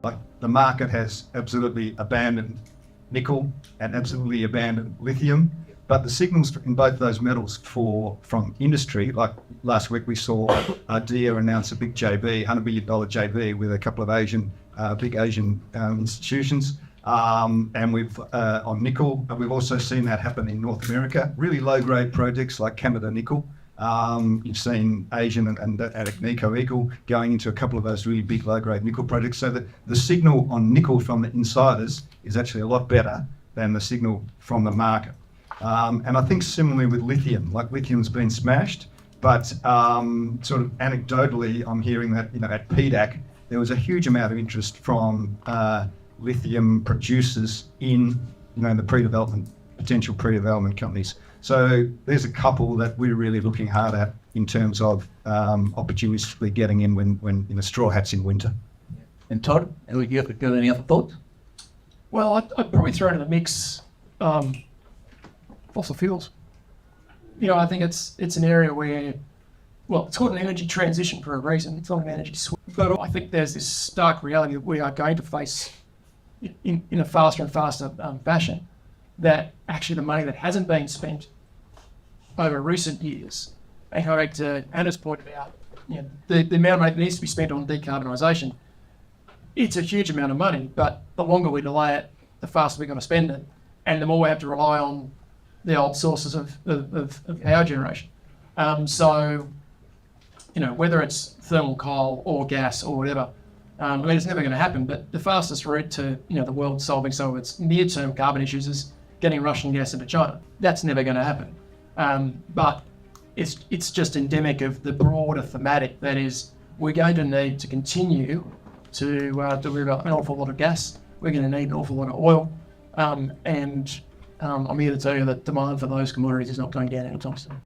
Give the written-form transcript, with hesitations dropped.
Like the market has absolutely abandoned nickel and absolutely abandoned lithium, but the signals in both those metals from industry, like last week we saw Ardea announce a big JV, $100 million JV with a couple of big Asian institutions. And we've on nickel, but we've also seen that happen in North America, really low grade projects like Canada Nickel. You've seen Asian and Agnico Eagle going into a couple of those really big low-grade nickel projects. So that the signal on nickel from the insiders is actually a lot better than the signal from the market. And I think similarly with lithium, like lithium's been smashed, but sort of anecdotally, I'm hearing that at PDAC there was a huge amount of interest from lithium producers in the potential pre-development companies. So there's a couple that we're really looking hard at in terms of opportunistically getting in when straw hats in winter. And Todd, have you got any other thoughts? Well, I'd probably throw into the mix fossil fuels. I think it's an area where, well, it's called an energy transition for a reason. It's not an energy switch. But I think there's this stark reality that we are going to face in a faster and faster fashion, that actually the money that hasn't been spent over recent years, and going back to Anna's point about the amount of money that needs to be spent on decarbonisation, it's a huge amount of money, but the longer we delay it, the faster we're going to spend it, and the more we have to rely on the old sources of power generation. So, whether it's thermal coal or gas or whatever, it's never going to happen, but the fastest route to the world solving some of its near-term carbon issues is getting Russian gas into China. That's never going to happen. But it's just endemic of the broader thematic that is, we're going to need to continue to deliver an awful lot of gas. We're going to need an awful lot of oil. And I'm here to tell you that demand for those commodities is not going down anytime soon.